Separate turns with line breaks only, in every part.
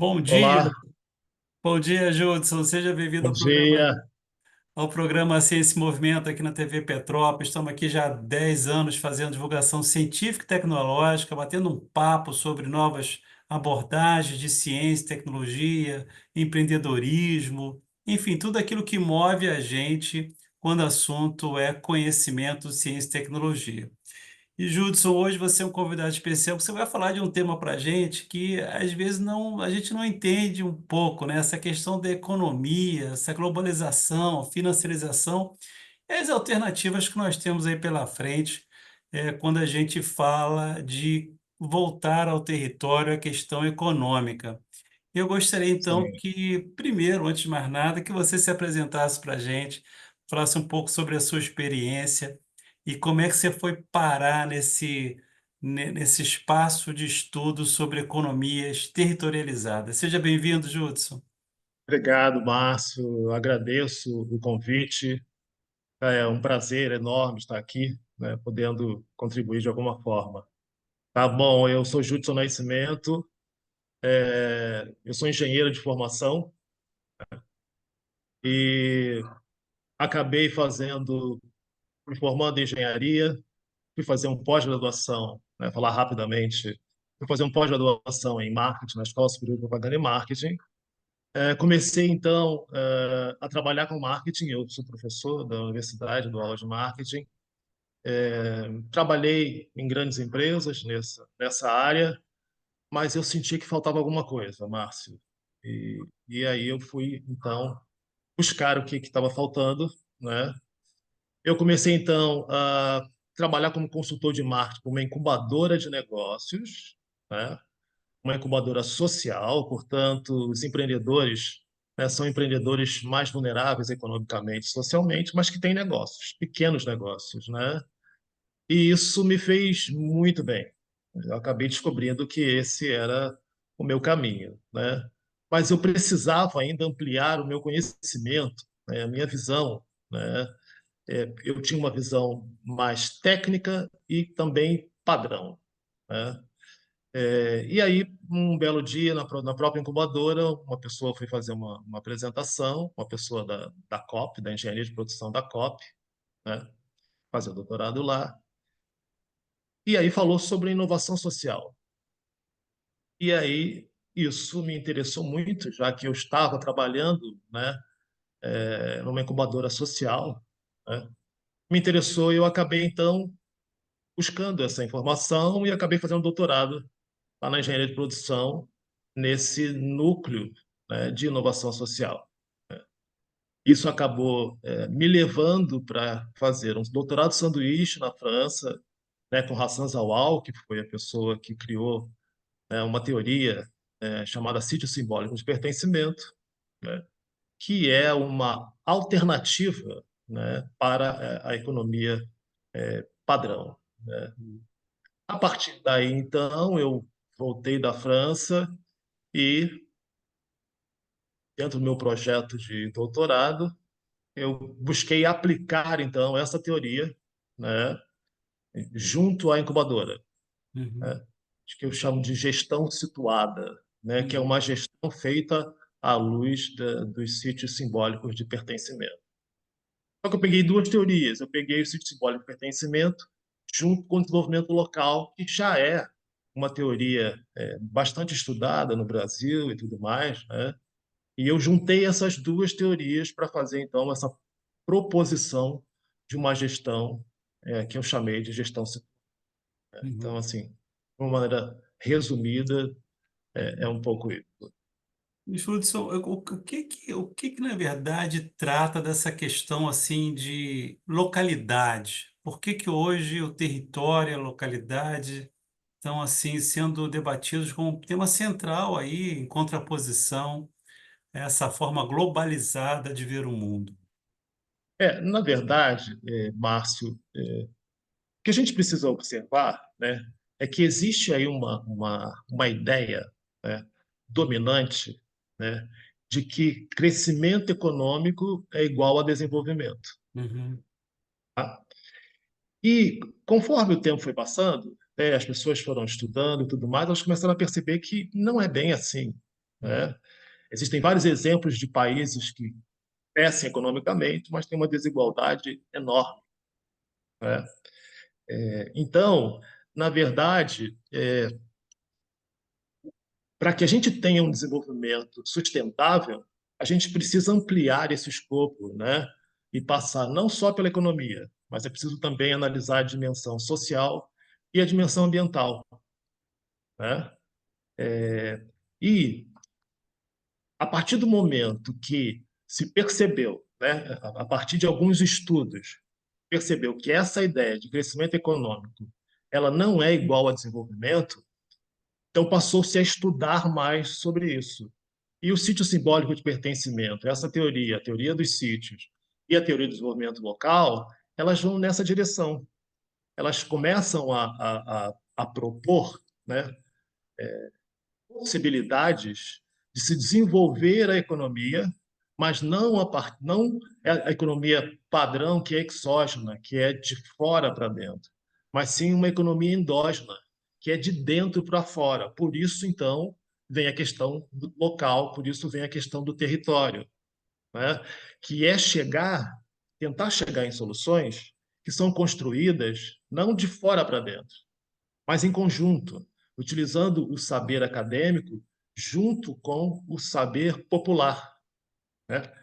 Bom dia,
Olá,
bom dia, Judson. Seja bem-vindo
bom dia.
ao programa Ciência e Movimento aqui na TV Petrópolis. Estamos aqui já há 10 anos fazendo divulgação científica e tecnológica, batendo um papo sobre novas abordagens de ciência, tecnologia, empreendedorismo, enfim, tudo aquilo que move a gente quando o assunto é conhecimento, ciência e tecnologia. E Judson, hoje você é um convidado especial, você vai falar de um tema para a gente que às vezes não, a gente não entende um pouco, né? Essa questão da economia, essa globalização, financiarização, e as alternativas que nós temos aí pela frente, quando a gente fala de voltar ao território, a questão econômica. Eu gostaria então
Sim,
que, primeiro, antes de mais nada, que você se apresentasse para a gente, falasse um pouco sobre a sua experiência e como é que você foi parar nesse espaço de estudo sobre economias territorializadas. Seja bem-vindo, Judson.
obrigado, Márcio. Eu agradeço o convite. É um prazer enorme estar aqui, né, podendo contribuir de alguma forma. Tá bom, eu sou Judson Nascimento, eu sou engenheiro de formação e acabei me formando em engenharia, fui fazer um pós-graduação, né, falar rapidamente, fui fazer um pós-graduação em marketing na Escola Superior de Propaganda e Marketing. Comecei, então, a trabalhar com marketing. Eu sou professor da universidade, dou aula de marketing. Trabalhei em grandes empresas nessa área, mas eu senti que faltava alguma coisa, Márcio. E aí eu fui, então, buscar o que estava faltando, né? Eu comecei, então, a trabalhar como consultor de marketing para uma incubadora de negócios, né? Uma incubadora social, portanto, os empreendedores, né, são empreendedores mais vulneráveis economicamente, socialmente, mas que têm negócios, pequenos negócios, né? E isso me fez muito bem. Eu acabei descobrindo que esse era o meu caminho, né? Mas eu precisava ainda ampliar o meu conhecimento, né, a minha visão, né? Eu tinha uma visão mais técnica e também padrão, né? E aí, um belo dia, na própria incubadora, uma pessoa foi fazer uma apresentação, uma pessoa da COP, da Engenharia de Produção da COP, né, fazer o doutorado lá, e aí falou sobre inovação social. E aí, isso me interessou muito, já que eu estava trabalhando, né, numa incubadora social, né, me interessou e eu acabei, então, buscando essa informação e acabei fazendo doutorado lá na engenharia de produção, nesse núcleo, né, de inovação social. Isso acabou me levando para fazer um doutorado sanduíche na França, né, com Hassan Zawal, que foi a pessoa que criou, né, uma teoria chamada sítio simbólico de pertencimento, né, que é uma alternativa, né, para a economia padrão, né. A partir daí, então, eu voltei da França e dentro do meu projeto de doutorado, eu busquei aplicar, então, essa teoria, né, junto à incubadora,
Uhum,
né, que eu chamo de gestão situada, né, que é
uhum,
uma gestão feita à luz dos sítios simbólicos de pertencimento. Só que eu peguei duas teorias. Eu peguei o sítio simbólico de pertencimento junto com o desenvolvimento local, que já é uma teoria bastante estudada no Brasil e tudo mais, né? E eu juntei essas duas teorias para fazer, então, essa proposição de uma gestão que eu chamei de gestão situada. Então,
uhum.
assim, de uma maneira resumida, é um pouco isso.
Judson, o que que, na verdade trata dessa questão assim de localidade? Por que que hoje o território e a localidade estão assim sendo debatidos como um tema central aí em contraposição a essa forma globalizada de ver o mundo?
Na verdade, Márcio, o que a gente precisa observar, né, é que existe aí uma ideia, né, dominante, né, de que crescimento econômico é igual a desenvolvimento.
Uhum,
Tá? E conforme o tempo foi passando, as pessoas foram estudando e tudo mais, elas começaram a perceber que não é bem assim.
Uhum.
né? Existem vários exemplos de países que crescem economicamente, mas têm uma desigualdade enorme, né? Então, na verdade, para que a gente tenha um desenvolvimento sustentável, a gente precisa ampliar esse escopo, né? E passar não só pela economia, mas é preciso também analisar a dimensão social e a dimensão ambiental, né? E a partir do momento que se percebeu, né, a partir de alguns estudos, percebeu que essa ideia de crescimento econômico ela não é igual a desenvolvimento, então passou-se a estudar mais sobre isso. E o sítio simbólico de pertencimento, essa teoria, a teoria dos sítios e a teoria do desenvolvimento local, elas vão nessa direção. Elas começam a propor, né, possibilidades de se desenvolver a economia, mas não é a economia padrão que é exógena, que é de fora para dentro, mas sim uma economia endógena, que é de dentro para fora. Por isso, então, vem a questão do local, por isso vem a questão do território, né? Que é tentar chegar em soluções que são construídas não de fora para dentro, mas em conjunto, utilizando o saber acadêmico junto com o saber popular, né?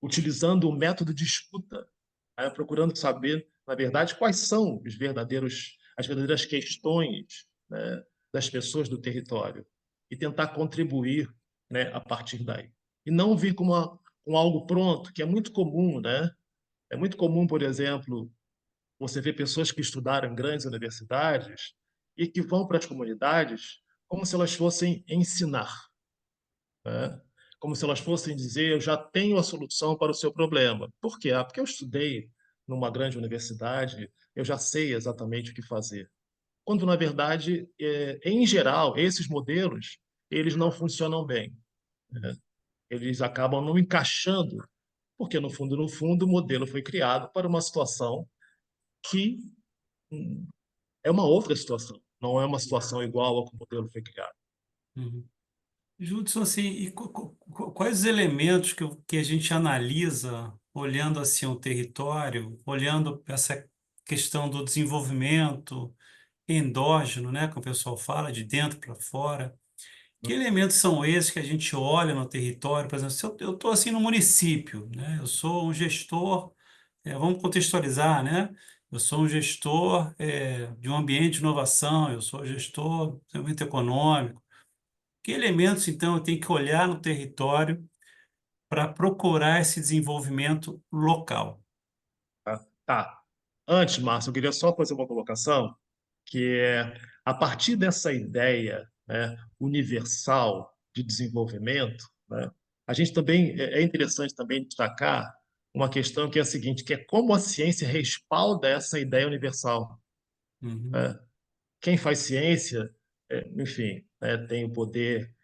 Utilizando o método de escuta, né? Procurando saber, na verdade, quais são as verdadeiras questões, né, das pessoas do território e tentar contribuir, né, a partir daí. E não vir com algo pronto, que é muito comum, né? É muito comum, por exemplo, você vê pessoas que estudaram em grandes universidades e que vão para as comunidades como se elas fossem ensinar, né? Como se elas fossem dizer, eu já tenho a solução para o seu problema. Por quê? Porque eu estudei numa grande universidade, eu já sei exatamente o que fazer. Quando, na verdade, em geral, esses modelos, eles não funcionam bem, né? Eles acabam não encaixando, porque, no fundo, o modelo foi criado para uma situação que é uma outra situação. Não é uma situação igual ao que o modelo foi criado.
Uhum. Judson, assim, e quais os elementos que a gente analisa olhando assim o território, olhando essa questão do desenvolvimento endógeno, né, que o pessoal fala, de dentro para fora? Que elementos são esses que a gente olha no território? Por exemplo, se eu estou assim no município, né, eu sou um gestor, vamos contextualizar, né? Eu sou um gestor, de um ambiente de inovação, eu sou gestor de desenvolvimento econômico. Que elementos, então, eu tenho que olhar no território para procurar esse desenvolvimento local?
Tá? Tá. Antes, Márcio, eu queria só fazer uma colocação, que é, a partir dessa ideia, né, universal de desenvolvimento, né, a gente também, é interessante também destacar uma questão que é a seguinte, que é como a ciência respalda essa ideia universal,
Uhum,
né? Quem faz ciência, enfim, né, tem o poder,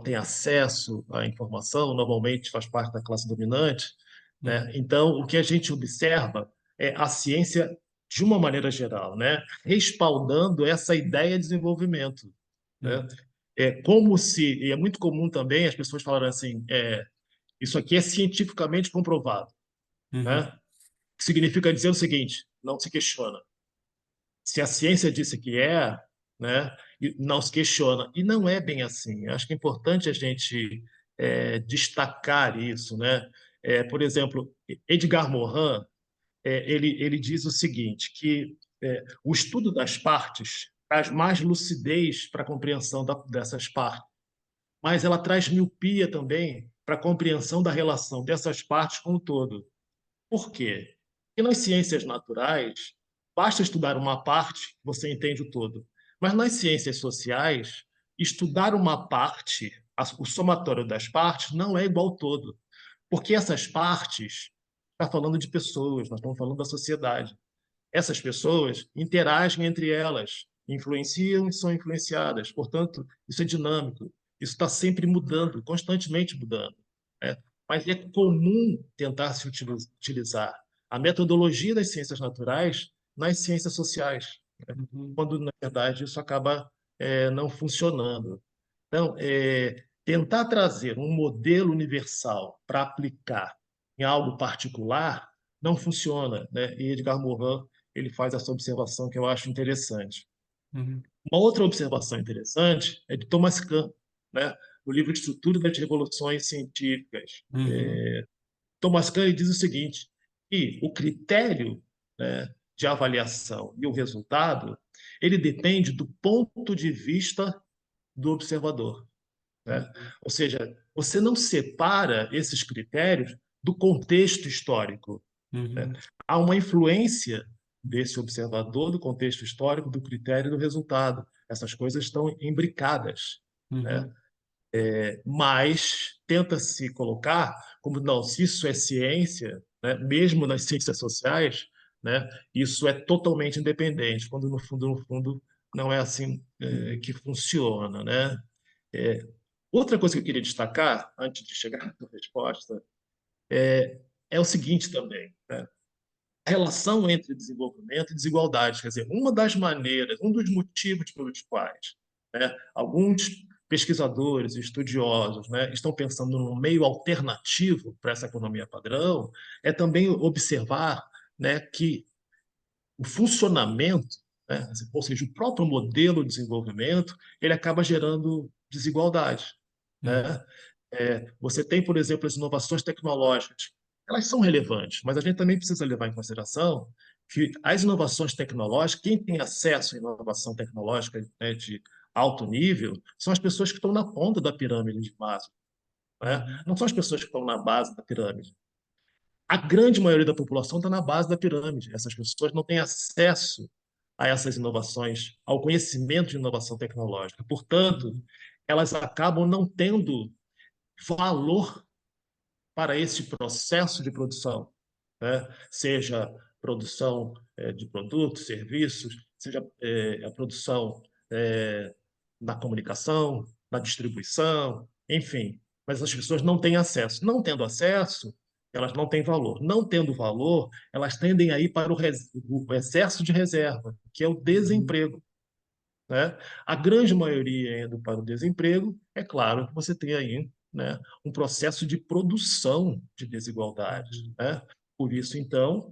tem acesso à informação, normalmente faz parte da classe dominante, né?
uhum,
Então, o que a gente observa é a ciência de uma maneira geral, né, respaldando essa ideia de desenvolvimento, né?
uhum,
É como se, e é muito comum também as pessoas falarem assim, isso aqui é cientificamente comprovado,
uhum,
né? Que significa dizer o seguinte, não se questiona. Se a ciência disse que é, né, e não se questiona. E não é bem assim. Eu acho que é importante a gente destacar isso, né? Por exemplo, Edgar Morin, ele diz o seguinte, que o estudo das partes traz mais lucidez para a compreensão dessas partes, mas ela traz miopia também para a compreensão da relação dessas partes com o todo. Por quê? Porque nas ciências naturais, basta estudar uma parte, você entende o todo. Mas nas ciências sociais, estudar uma parte, o somatório das partes, não é igual ao todo. Porque essas partes, está falando de pessoas, nós estamos falando da sociedade. Essas pessoas interagem entre elas, influenciam e são influenciadas. Portanto, isso é dinâmico. Isso está sempre mudando, constantemente mudando, né? Mas é comum tentar se utilizar a metodologia das ciências naturais nas ciências sociais, né?
uhum,
Quando, na verdade, isso acaba não funcionando. Então, tentar trazer um modelo universal para aplicar em algo particular não funciona, né? E Edgar Morin ele faz essa observação que eu acho interessante.
Uhum,
Uma outra observação interessante é de Thomas Kuhn, né? No livro Estrutura das Revoluções Científicas.
uhum,
Thomas Kuhn ele diz o seguinte, que o critério, né, de avaliação e o resultado, ele depende do ponto de vista do observador, né?
uhum,
Ou seja, você não separa esses critérios do contexto histórico, né?
uhum,
Há uma influência desse observador, do contexto histórico, do critério e do resultado. Essas coisas estão imbricadas, né?
uhum,
Mas tenta-se colocar como, não, se isso é ciência, né? Mesmo nas ciências sociais, né? Isso é totalmente independente, quando no fundo, não é assim que funciona, né? É, Outra coisa que eu queria destacar, antes de chegar à tua resposta, é o seguinte também, né? A relação entre desenvolvimento e desigualdade. Quer dizer, uma das maneiras, um dos motivos pelos quais, né, alguns pesquisadores e estudiosos, né, estão pensando num meio alternativo para essa economia padrão é também observar, né, que o funcionamento, né, ou seja, o próprio modelo de desenvolvimento, ele acaba gerando desigualdade,
uhum,
né? Você tem, por exemplo, as inovações tecnológicas. Elas são relevantes, mas a gente também precisa levar em consideração que as inovações tecnológicas, quem tem acesso à inovação tecnológica, né, de alto nível, são as pessoas que estão na ponta da pirâmide de Maslow, né?
uhum,
Não são as pessoas que estão na base da pirâmide. A grande maioria da população está na base da pirâmide. Essas pessoas não têm acesso a essas inovações, ao conhecimento de inovação tecnológica. Portanto,
uhum,
elas acabam não tendo valor para esse processo de produção, né? Seja produção de produtos, serviços, seja a produção na comunicação, na distribuição, enfim. Mas as pessoas não têm acesso. Não tendo acesso, elas não têm valor. Não tendo valor, elas tendem a ir para o exército de reserva, que é o
uhum,
desemprego, né? A grande maioria indo para o desemprego, é claro que você tem aí, né, um processo de produção de desigualdades,
uhum.
né? Por isso, então,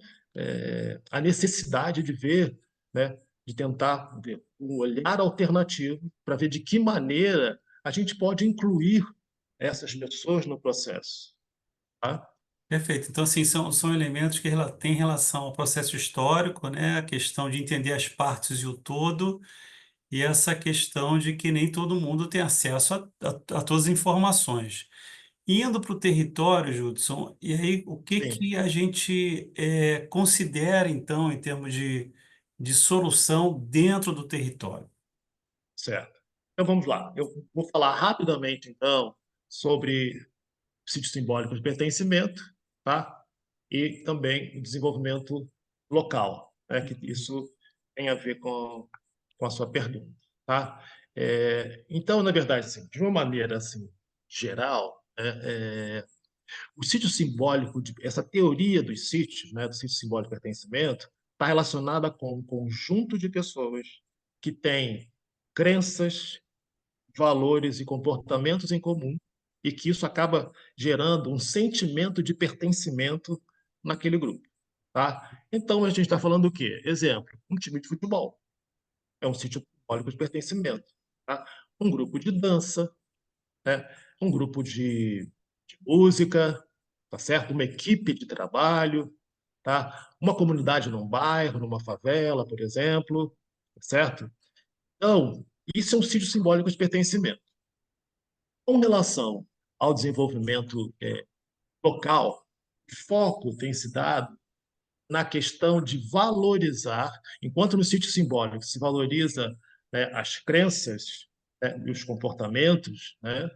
a necessidade de ver, né, de tentar ver um olhar alternativo para ver de que maneira a gente pode incluir essas pessoas no processo, tá?
Perfeito. Então, assim, são elementos que têm relação ao processo histórico, né? A questão de entender as partes e o todo, e essa questão de que nem todo mundo tem acesso a todas as informações. Indo para o território, Judson, e aí o que
Sim,
que a gente considera, então, em termos de solução dentro do território?
certo. Então vamos lá. Eu vou falar rapidamente, então, sobre sítio simbólico de pertencimento, tá? E também o desenvolvimento local, né? Que isso tem a ver com a sua pergunta, tá? Então, na verdade, assim, de uma maneira assim geral, o sítio simbólico, essa teoria dos sítios, né, do sítio simbólico de pertencimento, está relacionada com um conjunto de pessoas que têm crenças, valores e comportamentos em comum e que isso acaba gerando um sentimento de pertencimento naquele grupo, tá? Então a gente está falando do quê? Exemplo, um time de futebol é um sítio simbólico de pertencimento, tá? Um grupo de dança, né? Um grupo de música, tá certo? Uma equipe de trabalho, tá? Uma comunidade num bairro, numa favela, por exemplo, tá certo? Então, isso é um sítio simbólico de pertencimento. Com relação ao desenvolvimento local, o foco tem se dado na questão de valorizar, enquanto no sítio simbólico se valoriza, né, as crenças, né, e os comportamentos, né,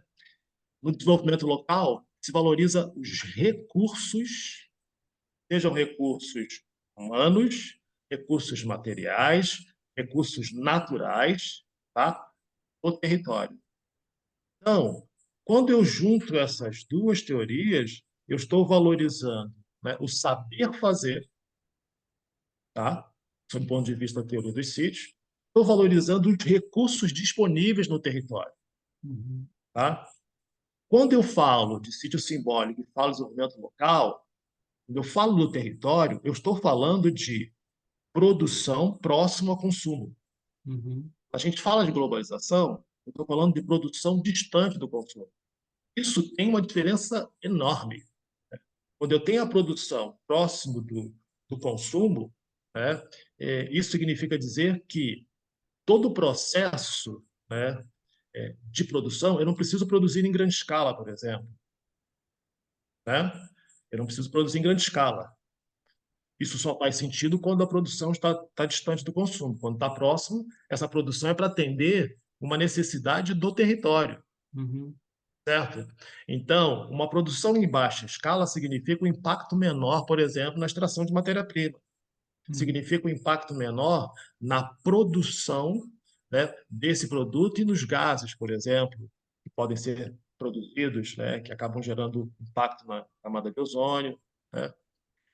no desenvolvimento local se valoriza os recursos, sejam recursos humanos, recursos materiais, recursos naturais, tá? O território. Então, quando eu junto essas duas teorias, eu estou valorizando, né, o saber fazer, tá? Sob o ponto de vista da teoria dos sítios, estou valorizando os recursos disponíveis no território.
Uhum.
tá? Quando eu falo de sítio simbólico e falo de desenvolvimento local, quando eu falo do território, eu estou falando de produção próxima ao consumo.
Uhum.
A gente fala de globalização, eu estou falando de produção distante do consumo. Isso tem uma diferença enorme. Quando eu tenho a produção próximo do consumo, né, isso significa dizer que todo o processo, né, de produção, eu não preciso produzir em grande escala, por exemplo. Né? Eu não preciso produzir em grande escala. Isso só faz sentido quando a produção está distante do consumo. Quando está próximo, essa produção é para atender uma necessidade do território,
Uhum.
certo? Então, uma produção em baixa escala significa um impacto menor, por exemplo, na extração de matéria-prima.
Uhum.
Significa um impacto menor na produção, né, desse produto e nos gases, por exemplo, que podem ser produzidos, né, que acabam gerando impacto na camada de ozônio, né?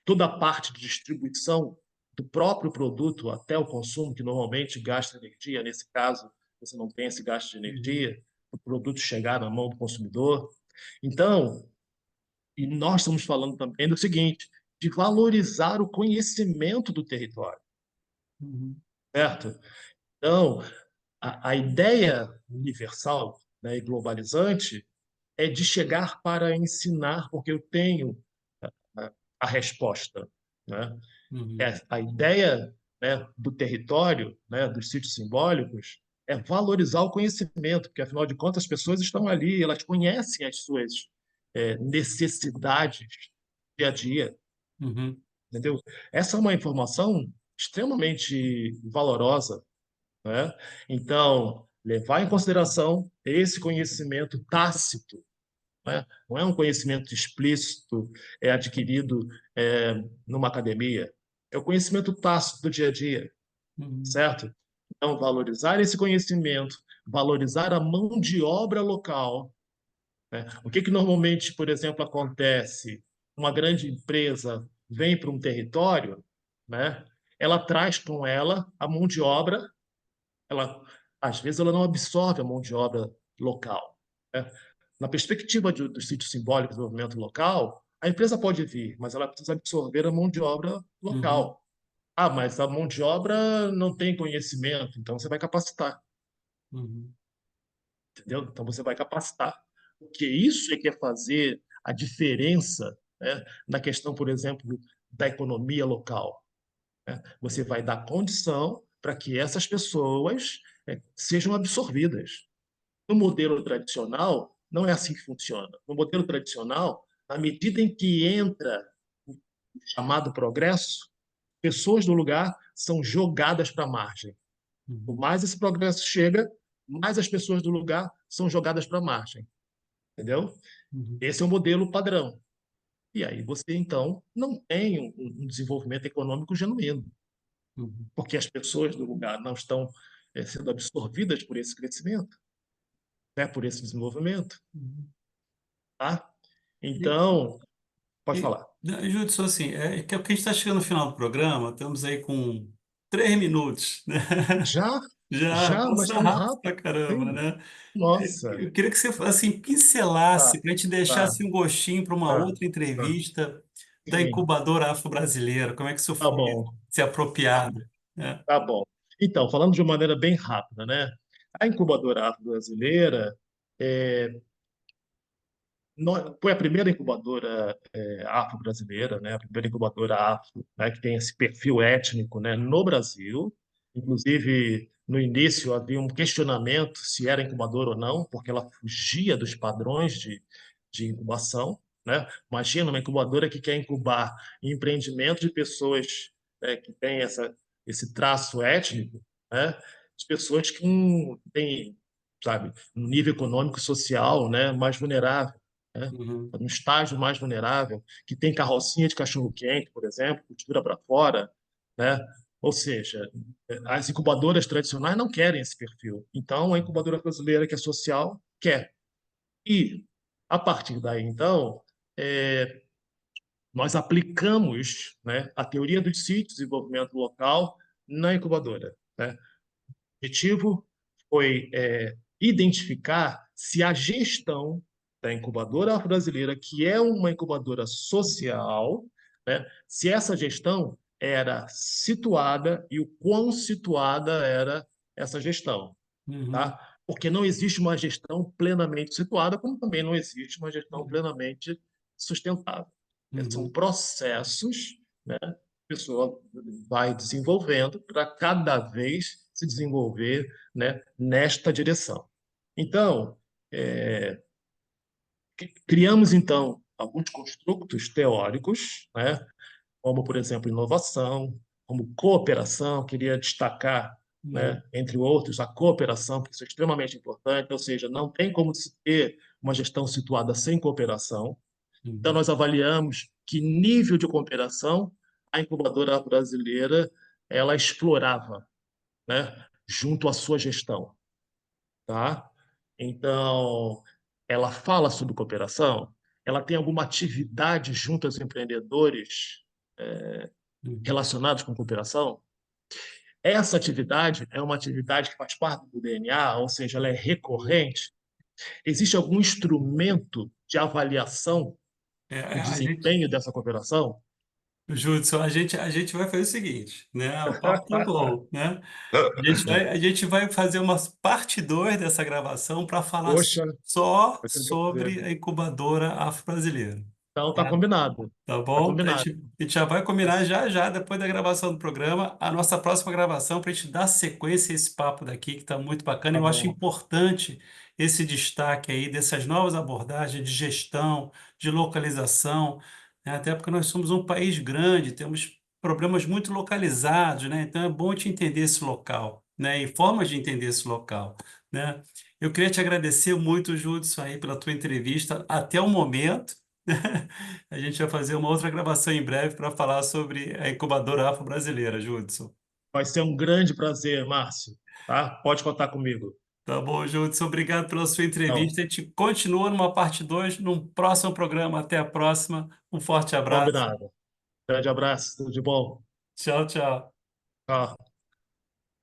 Toda a parte de distribuição do próprio produto até o consumo, que normalmente gasta energia, nesse caso, você não tem esse gasto de
Uhum.
energia, o produto chegar na mão do consumidor. Então, e nós estamos falando também do seguinte, de valorizar o conhecimento do território,
Uhum.
certo? Então, a ideia universal, né, e globalizante é de chegar para ensinar, porque eu tenho a, a resposta, né?
Uhum.
A ideia, né, do território, né, dos sítios simbólicos, é valorizar o conhecimento, porque afinal de contas as pessoas estão ali, elas conhecem as suas necessidades dia a dia,
Uhum.
entendeu? Essa é uma informação extremamente valorosa, né? Então, levar em consideração esse conhecimento tácito, né? Não é um conhecimento explícito, adquirido numa academia, é o conhecimento tácito do dia a dia,
Uhum.
certo? Então, valorizar esse conhecimento, valorizar a mão de obra local, né? O que normalmente, por exemplo, acontece? Uma grande empresa vem para um território, né? Ela traz com ela a mão de obra, ela, às vezes ela não absorve a mão de obra local, né? Na perspectiva dos sítios simbólicos do movimento local, a empresa pode vir, mas ela precisa absorver a mão de obra
Uhum.
local. Ah, mas a mão de obra não tem conhecimento, então você vai capacitar,
Uhum.
entendeu? Então você vai capacitar. Porque isso é que é fazer a diferença, né, na questão, por exemplo, da economia local, né? Você vai dar condição para que essas pessoas sejam absorvidas. No modelo tradicional, não é assim que funciona. No modelo tradicional, à medida em que entra o chamado progresso, pessoas do lugar são jogadas para a margem. Quanto
Uhum.
mais esse progresso chega, mais as pessoas do lugar são jogadas para a margem. Entendeu?
Uhum.
Esse é o modelo padrão. E aí você, então, não tem um desenvolvimento econômico genuíno,
Uhum.
porque as pessoas do lugar não estão sendo absorvidas por esse crescimento, né, por esse desenvolvimento.
Uhum.
Tá?
E,
Então, pode falar.
Judson, assim, que é o que a gente está chegando no final do programa, estamos aí com 3 minutos, né?
Já?
Já
Já? Mas
passa
tão
rápido pra
rápido?
caramba,
Sim.
né?
Nossa.
Eu queria que você, assim,
Tá,
pincelasse, para a gente deixar
tá,
assim, um gostinho para uma
tá,
outra
tá.
entrevista da
Sim.
incubadora afro-brasileira. Como é que isso
Tá
foi
bom.
se apropriado, né?
Tá bom. Então, falando de uma maneira bem rápida, né? A incubadora afro-brasileira foi a primeira incubadora afro-brasileira, né? A primeira incubadora afro, né? Que tem esse perfil étnico, né? No Brasil. Inclusive, no início havia um questionamento se era incubadora ou não, porque ela fugia dos padrões de incubação, né? Imagina uma incubadora que quer incubar empreendimento de pessoas que têm esse traço étnico, né? De pessoas que têm, sabe, um nível econômico e social, né? Mais vulnerável, né?
Uhum.
Um estágio mais vulnerável, que tem carrocinha de cachorro-quente, por exemplo, costura para fora, né? Ou seja, as incubadoras tradicionais não querem esse perfil. Então, a incubadora brasileira, que é social, quer. E, a partir daí, então, nós aplicamos, né, a teoria dos sítios de desenvolvimento local na incubadora, né? O objetivo foi identificar se a gestão da incubadora brasileira, que é uma incubadora social, né, se essa gestão era situada e o quão situada era essa gestão,
Uhum,
tá? Porque não existe uma gestão plenamente situada, como também não existe uma gestão plenamente sustentável. São
uhum,
processos, né? A pessoa vai desenvolvendo para cada vez se desenvolver, né, nesta direção. Então, criamos então alguns construtos teóricos, né, como, por exemplo, inovação, como cooperação, queria destacar,
uhum,
né, entre outros, a cooperação, porque isso é extremamente importante, ou seja, não tem como se ter uma gestão situada sem cooperação. Então,
uhum.
nós avaliamos que nível de cooperação a incubadora brasileira ela explorava, né, junto à sua gestão, tá? Então, ela fala sobre cooperação, ela tem alguma atividade junto aos empreendedores
Uhum.
relacionados com cooperação. Essa atividade é uma atividade que faz parte do DNA, ou seja, ela é recorrente. Existe algum instrumento de avaliação do
A gente,
desempenho dessa cooperação?
Judson, a gente vai fazer o seguinte, né? O papo tá bom, né? A gente vai fazer uma parte 2 dessa gravação para falar
Poxa,
só
vai ser um prazer.
sobre a incubadora afro-brasileira.
Então, tá combinado.
Tá
Tá
bom? A
combinado.
gente, a gente já vai combinar já já, depois da gravação do programa, a nossa próxima gravação para a gente dar sequência a esse papo daqui, que está muito bacana.
Tá
Eu acho
bom.
importante esse destaque aí dessas novas abordagens de gestão, de localização, né? Até porque nós somos um país grande, temos problemas muito localizados, né? Então é bom te entender esse local, né? E formas de entender esse local, né? Eu queria te agradecer muito, Judson, aí pela tua entrevista até o momento. A gente vai fazer uma outra gravação em breve para falar sobre a incubadora afro-brasileira, Judson.
Vai ser um grande prazer, Márcio. Tá? Pode contar comigo.
Tá bom, Judson? Obrigado pela sua
Então,
entrevista. A gente continua numa parte 2 num próximo programa. Até a próxima. Um forte abraço.
combinado. Grande abraço, tudo de bom.
Tchau, tchau.
Tchau.